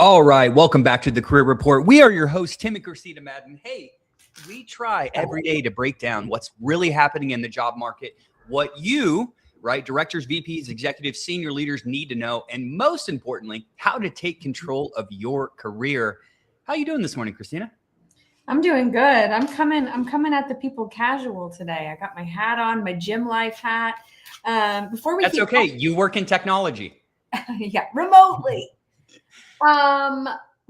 All right, welcome back to the Career Report. We are your hosts, Tim and Christina Madden. Hey, we try every day to break down what's really happening in the job market, what you, right, directors, VPs, executives, senior leaders need to know, and most importantly, how to take control of your career. How are you doing this morning, Christina? I'm doing good. I'm coming at the people casual today. I got my hat on, my gym life hat. That's okay. You work in technology. Yeah, remotely.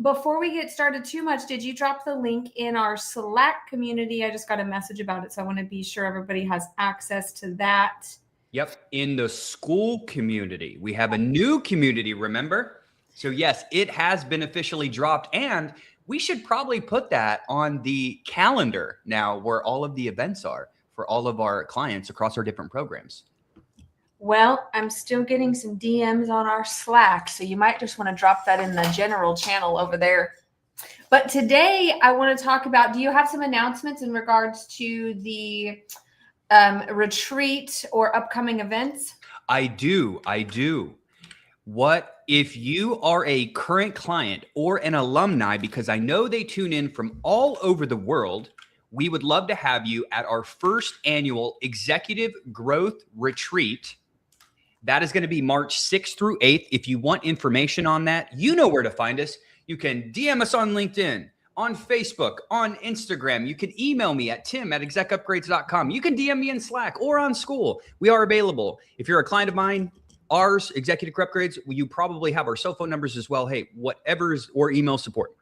Before we get started too much, did you drop the link in our Slack community? I just got a message about it, so I want to be sure everybody has access to that. Yep, in the school community. We have a new community, remember? So yes, it has been officially dropped, and we should probably put that on the calendar now where all of the events are for all of our clients across our different programs. Well, I'm still getting some DMs on our Slack, so you might just want to drop that in the general channel over there. But today I want to talk about, do you have some announcements in regards to the retreat or upcoming events? I do. What if you are a current client or an alumni, because I know they tune in from all over the world, we would love to have you at our first annual Executive Growth Retreat. That is going to be March 6th through 8th. If you want information on that, you know where to find us. You can DM us on LinkedIn, on Facebook, on Instagram. You can email me at tim@execupgrades.com. You can DM me in Slack or on school. We are available. If you're a client of mine, ours, Executive Upgrades, you probably have our cell phone numbers as well. Hey, whatever's, or email support.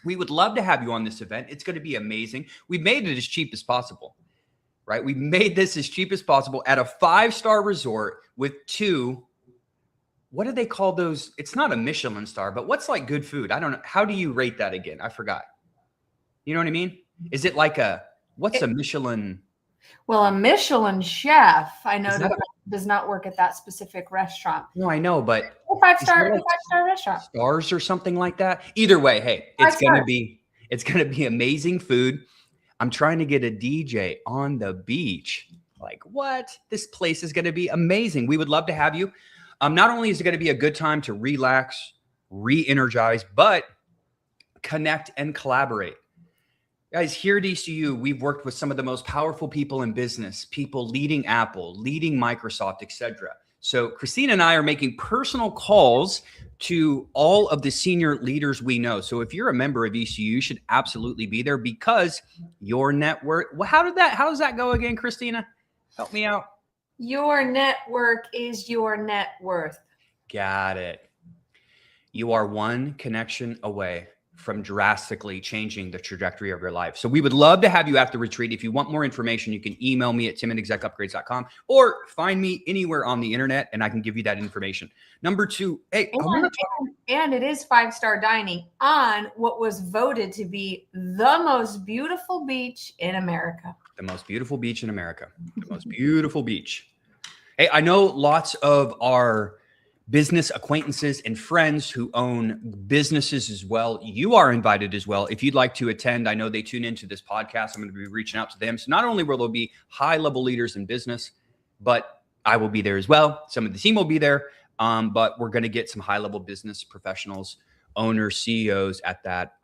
We would love to have you on this event. It's going to be amazing. We've made it as cheap as possible, right? We made this as cheap as possible at a 5-star resort with 2, what do they call those? It's not a Michelin star, but what's like good food? I don't know. How do you rate that again? I forgot. You know what I mean? Is it like a Michelin? Well, a Michelin chef, I know does not work at that specific restaurant. No, I know, but a five-star restaurant. Stars or something like that. Either way, hey, it's going to be amazing food. I'm trying to get a DJ on the beach. Like, what? This place is going to be amazing. We would love to have you. Not only is it going to be a good time to relax, re-energize, but connect and collaborate. Guys, here at ECU, we've worked with some of the most powerful people in business, people leading Apple, leading Microsoft, etc. So Christina and I are making personal calls to all of the senior leaders we know. So if you're a member of ECU, you should absolutely be there because your network. Well, how does that go again, Christina? Help me out. Your network is your net worth. Got it. You are one connection away from drastically changing the trajectory of your life. So we would love to have you at the retreat. If you want more information, you can email me at tim@execupgrades.com or find me anywhere on the internet and I can give you that information. Number 2, hey, and it is 5-star dining on what was voted to be the most beautiful beach in America. The most beautiful beach in America. The most beautiful beach. Hey, I know lots of our business acquaintances and friends who own businesses as well. You are invited as well. If you'd like to attend, I know they tune into this podcast. I'm going to be reaching out to them. So not only will there be high-level leaders in business, but I will be there as well. Some of the team will be there, but we're going to get some high-level business professionals, owners, CEOs at that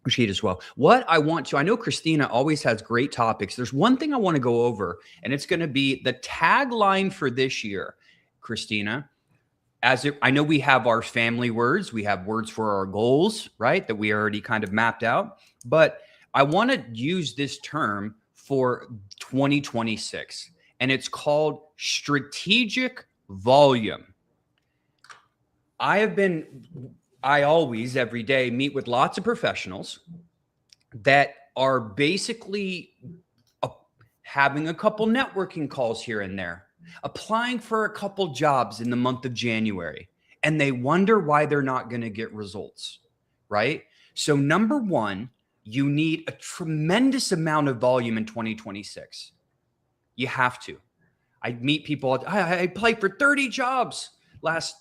sheet as well. I know Christina always has great topics. There's one thing I want to go over, and it's going to be the tagline for this year. Christina, I know we have our family words, we have words for our goals, right? That we already kind of mapped out, but I want to use this term for 2026 and it's called strategic volume. I always every day meet with lots of professionals that are basically having a couple networking calls here and there, applying for a couple jobs in the month of January, and they wonder why they're not going to get results, right? So number 1, you need a tremendous amount of volume in 2026. You have to. I meet people, I applied for 30 jobs last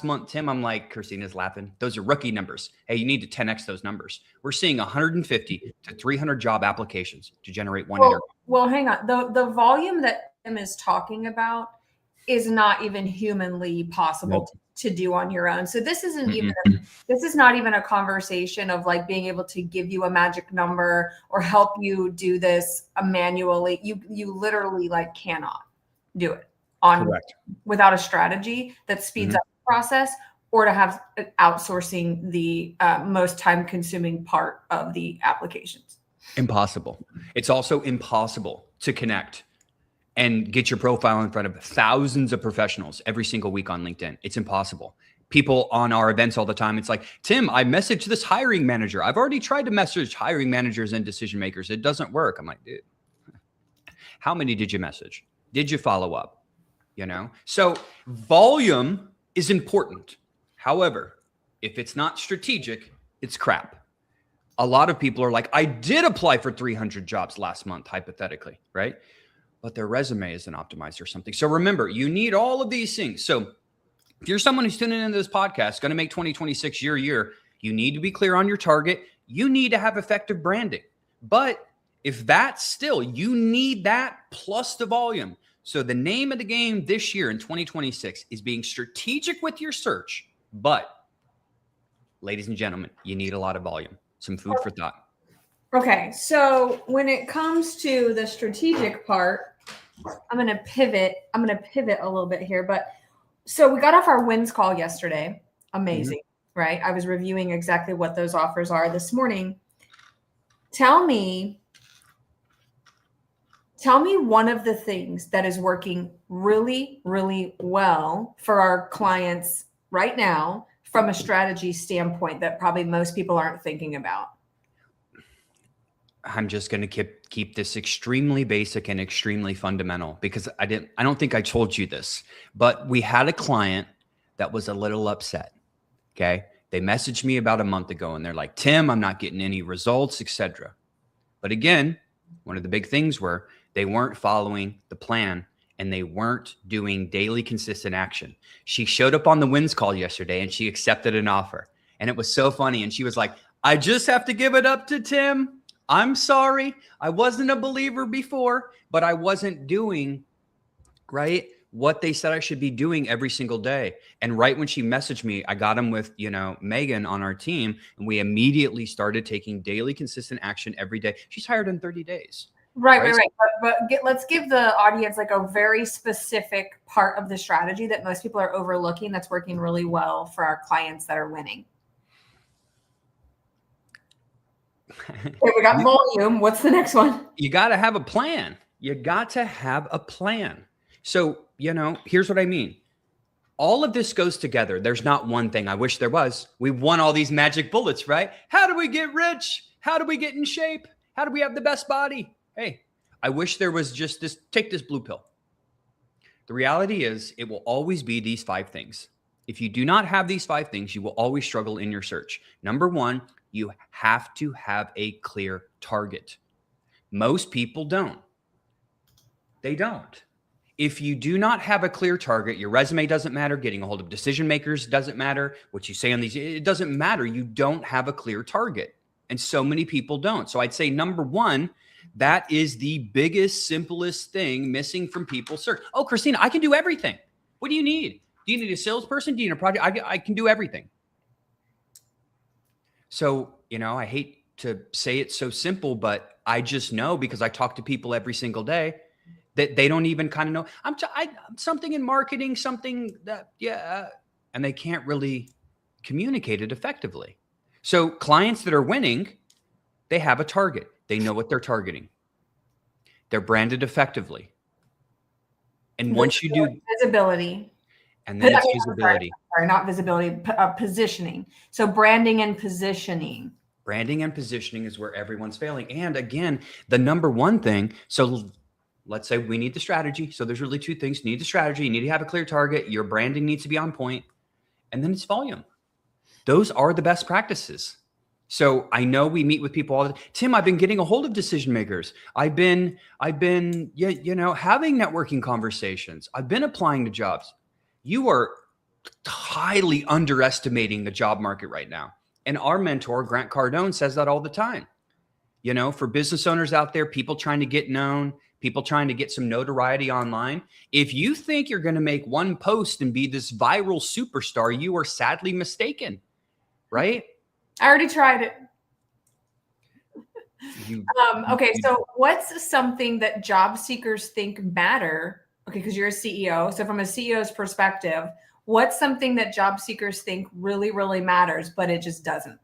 month, Tim. I'm like, Christina's laughing. Those are rookie numbers. Hey, you need to 10x those numbers. We're seeing 150 to 300 job applications to generate one interview. Well, hang on. The volume that Tim is talking about is not even humanly possible to to do on your own. So this isn't Mm-mm. this is not even a conversation of like being able to give you a magic number or help you do this manually. You literally like cannot do it on Correct. without a strategy that speeds up the process, or to have outsourcing the most time consuming part of the applications. Impossible. It's also impossible to connect and get your profile in front of thousands of professionals every single week on LinkedIn. It's impossible. People on our events all the time, it's like, Tim, I messaged this hiring manager. I've already tried to message hiring managers and decision makers. It doesn't work. I'm like, dude, how many did you message? Did you follow up? You know? So volume is important. However, if it's not strategic, it's crap. A lot of people are like, I did apply for 300 jobs last month, hypothetically, right? But their resume isn't optimized or something. So remember, you need all of these things. So if you're someone who's tuning into this podcast, going to make 2026 your year, you need to be clear on your target. You need to have effective branding. But if that's still, you need that plus the volume. So the name of the game this year in 2026 is being strategic with your search. But ladies and gentlemen, you need a lot of volume. Some food for thought. Okay, so when it comes to the strategic part, I'm going to pivot a little bit here, but so we got off our wins call yesterday. Amazing, right? I was reviewing exactly what those offers are this morning. Tell me one of the things that is working really, really well for our clients right now from a strategy standpoint that probably most people aren't thinking about. I'm just going to keep this extremely basic and extremely fundamental because I don't think I told you this, but we had a client that was a little upset. Okay. They messaged me about a month ago and they're like, Tim, I'm not getting any results, etc. But again, one of the big things were they weren't following the plan and they weren't doing daily consistent action. She showed up on the wins call yesterday and she accepted an offer. And it was so funny. And she was like, I just have to give it up to Tim. I'm sorry. I wasn't a believer before, but I wasn't doing right what they said I should be doing every single day. And right when she messaged me, I got him with, Megan on our team, and we immediately started taking daily consistent action every day. She's hired in 30 days. Right. But let's give the audience like a very specific part of the strategy that most people are overlooking that's working really well for our clients that are winning. Okay, we got volume. What's the next one? You got to have a plan. So, here's what I mean. All of this goes together. There's not one thing. I wish there was. We won all these magic bullets, right? How do we get rich? How do we get in shape? How do we have the best body? Hey, I wish there was just this, take this blue pill. The reality is it will always be these 5 things. If you do not have these 5 things, you will always struggle in your search. Number 1, you have to have a clear target. Most people don't. They don't. If you do not have a clear target, your resume doesn't matter. Getting a hold of decision makers doesn't matter. What you say on these, it doesn't matter. You don't have a clear target. And so many people don't. So I'd say number 1, that is the biggest, simplest thing missing from people's search. Oh, Christina, I can do everything. What do you need? Do you need a salesperson? Do you need a project? I can do everything. So, I hate to say it so simple, but I just know because I talk to people every single day that they don't even kind of know. I'm something in marketing, something that, and they can't really communicate it effectively. So clients that are winning, they have a target. They know what they're targeting. They're branded effectively. And once you do visibility, and then it's visibility. Sorry, not visibility, positioning. So branding and positioning. Branding and positioning is where everyone's failing. And again, the number 1 thing. So let's say we need the strategy. So there's really 2 things. You need the strategy. You need to have a clear target. Your branding needs to be on point. And then it's volume. Those are the best practices. So I know we meet with people all the time. Tim, I've been getting a hold of decision makers. I've been having networking conversations. I've been applying to jobs. You are highly underestimating the job market right now. And our mentor, Grant Cardone, says that all the time. For business owners out there, people trying to get known, people trying to get some notoriety online. If you think you're going to make one post and be this viral superstar, you are sadly mistaken, right? I already tried it. You, Okay, so what's something that job seekers think matter? Okay, because you're a CEO. So from a CEO's perspective, what's something that job seekers think really, really matters, but it just doesn't?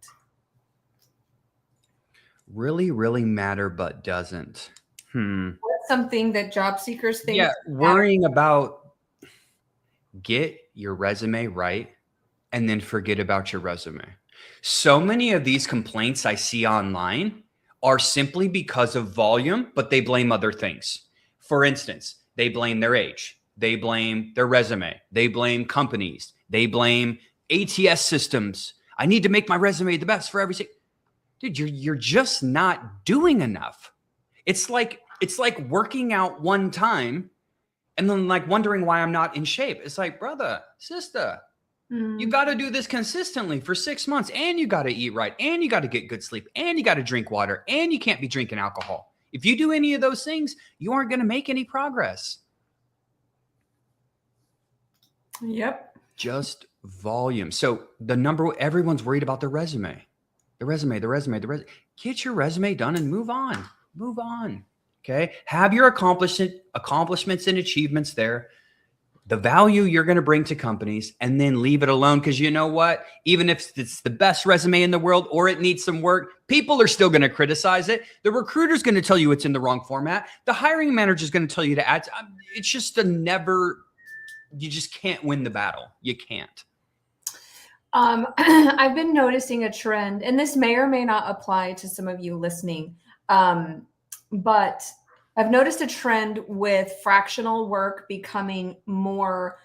really, really matter, but doesn't. What's something that job seekers think Yeah, worrying about get your resume right and then forget about your resume. So many of these complaints I see online are simply because of volume, but they blame other things. For instance, they blame their age, they blame their resume, they blame companies, they blame ATS systems. I need to make my resume the best for every single. Dude, you're just not doing enough. It's like working out one time and then like wondering why I'm not in shape. It's like, brother, sister, you got to do this consistently for 6 months, and you got to eat right, and you got to get good sleep, and you got to drink water, and you can't be drinking alcohol. If you do any of those things, you aren't going to make any progress. Yep. Just volume. So everyone's worried about their resume. The resume. Get your resume done and move on. Move on. Okay. Have your accomplishments and achievements there, the value you're going to bring to companies, and then leave it alone. Because you know what? Even if it's the best resume in the world or it needs some work, people are still going to criticize it. The recruiter's going to tell you it's in the wrong format. The hiring manager is going to tell you to add. It's just you just can't win the battle. You can't. I've been noticing a trend, and this may or may not apply to some of you listening, but I've noticed a trend with fractional work becoming more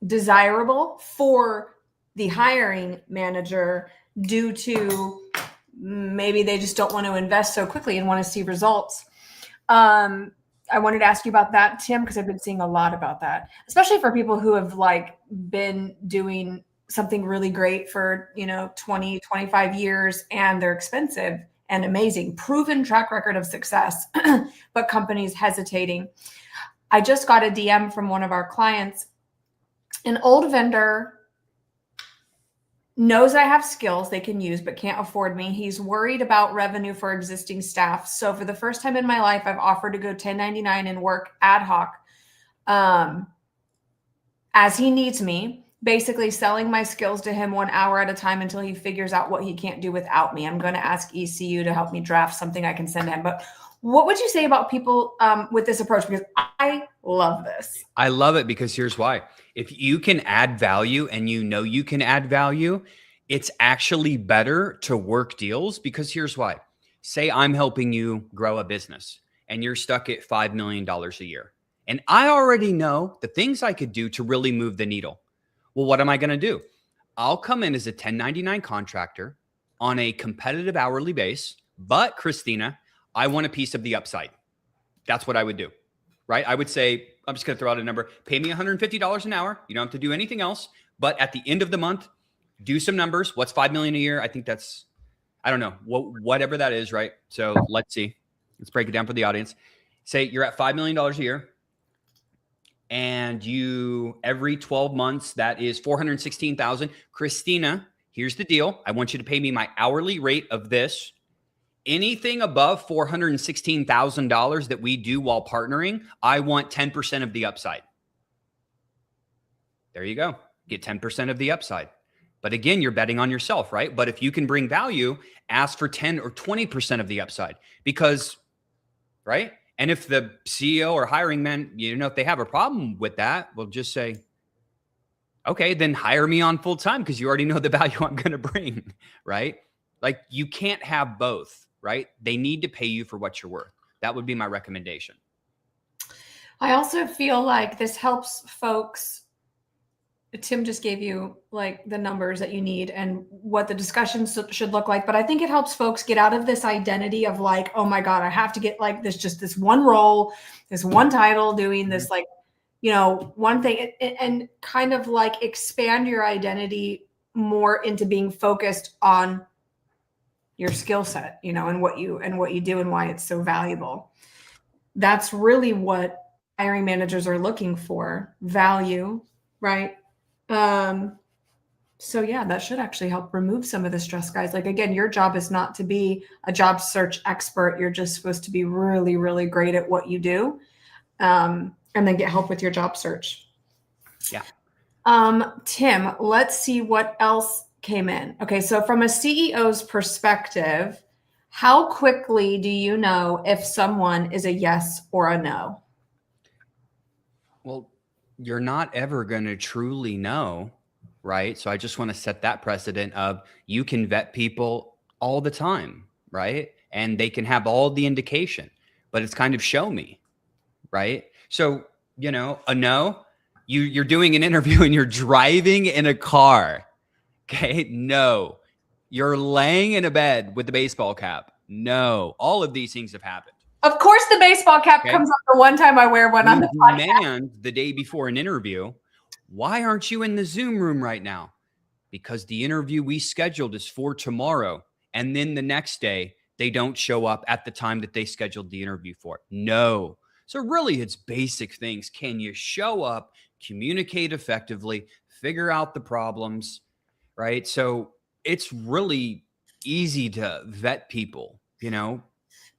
desirable for the hiring manager due to maybe they just don't want to invest so quickly and want to see results. I wanted to ask you about that, Tim, because I've been seeing a lot about that, especially for people who have like been doing something really great for, 20, 25 years, and they're expensive and amazing, proven track record of success, but companies hesitating. I just got a DM from one of our clients. An old vendor knows I have skills they can use, but can't afford me. He's worried about revenue for existing staff. So for the first time in my life, I've offered to go 1099 and work ad hoc as he needs me, basically selling my skills to him 1 hour at a time until he figures out what he can't do without me. I'm going to ask ECU to help me draft something I can send him. But what would you say about people with this approach? Because I love this. I love it because here's why. If you can add value and you can add value, it's actually better to work deals, because here's why. Say I'm helping you grow a business and you're stuck at $5 million a year. And I already know the things I could do to really move the needle. Well, what am I going to do? I'll come in as a 1099 contractor on a competitive hourly base, but Christina, I want a piece of the upside. That's what I would do, right? I would say, I'm just going to throw out a number, pay me $150 an hour. You don't have to do anything else, but at the end of the month, do some numbers. What's 5 million a year? I think that's, I don't know, whatever that is, right? So let's see. Let's break it down for the audience. Say you're at $5 million a year, and you every 12 months, that is 416,000. Christina, here's the deal. I want you to pay me my hourly rate of this. Anything above $416,000 that we do while partnering, I want 10% of the upside. There you go. Get 10% of the upside. But again, you're betting on yourself, right? But if you can bring value, ask for 10 or 20% of the upside, because, right? And if the CEO or hiring man, if they have a problem with that, we'll just say, okay, then hire me on full time, because you already know the value I'm going to bring, right? Like, you can't have both, right? They need to pay you for what you're worth. That would be my recommendation. I also feel like this helps folks. Tim just gave you like the numbers that you need and what the discussions should look like. But I think it helps folks get out of this identity of like, oh my God, I have to get like this one role, this one title, doing this, like, one thing, and kind of like expand your identity more into being focused on your skill set, and what you do and why it's so valuable. that's really what hiring managers are looking for, value, right? So yeah, that should actually help remove some of the stress, guys. Like, again, your job is not to be a job search expert. You're just supposed to be really, really great at what you do, and then get help with your job search. Yeah. Tim, let's see what else came in. Okay, so from a CEO's perspective, how quickly do you know if someone is a yes or a no? Well, you're not ever going to truly know, right? So I just want to set that precedent of you can vet people all the time, right? And they can have all the indication, but it's kind of show me, right? So, a no, you're doing an interview and you're driving in a car. Okay. No, you're laying in a bed with the baseball cap. No, all of these things have happened. Of course, the baseball cap comes up the one time I wear one on the podcast. Demand the day before an interview, why aren't you in the Zoom room right now? Because the interview we scheduled is for tomorrow. And then the next day, they don't show up at the time that they scheduled the interview for. No. So really, it's basic things. Can you show up, communicate effectively, figure out the problems, right? So it's really easy to vet people,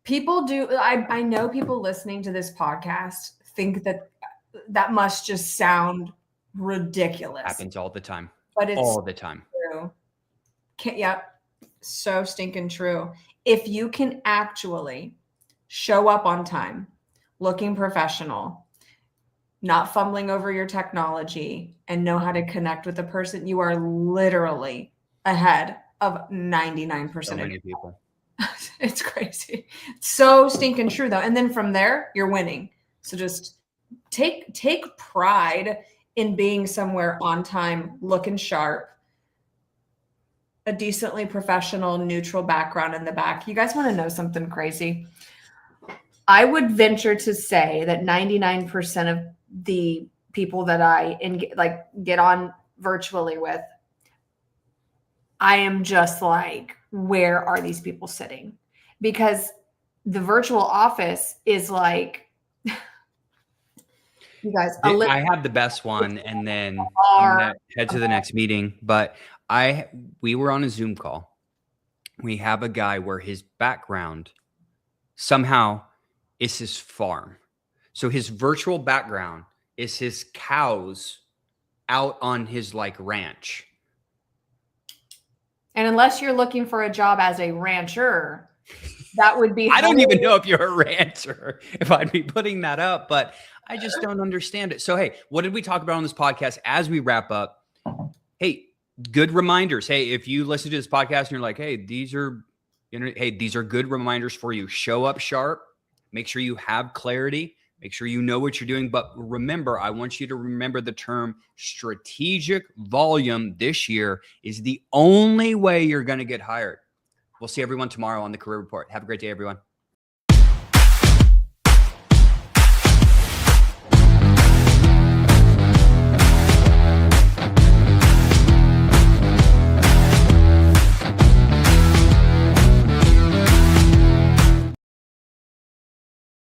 People do. I know people listening to this podcast think that must just sound ridiculous. Happens all the time. But it's all the time. True. Yep. So stinking true. If you can actually show up on time, looking professional, not fumbling over your technology, and know how to connect with the person, you are literally ahead of 99% So many people. It's crazy. So stinking true though. And then from there, you're winning. So just take pride in being somewhere on time, looking sharp, a decently professional, neutral background in the back. You guys want to know something crazy? I would venture to say that 99% of the people that I get on virtually with, I am just like, where are these people sitting? Because the virtual office is like, you guys, I have the best one, and then I'm gonna head to the next meeting. But we were on a Zoom call. We have a guy where his background somehow is his farm. So his virtual background is his cows out on his ranch. And unless you're looking for a job as a rancher, that would be. I don't even know if you're a rancher, if I'd be putting that up, but I just don't understand it. So, hey, what did we talk about on this podcast as we wrap up? Hey, good reminders. Hey, if you listen to this podcast and you're like, hey, these are good reminders for you. Show up sharp. Make sure you have clarity. Make sure you know what you're doing. But remember, I want you to remember the term strategic volume this year is the only way you're going to get hired. We'll see everyone tomorrow on the Career Report. Have a great day, everyone.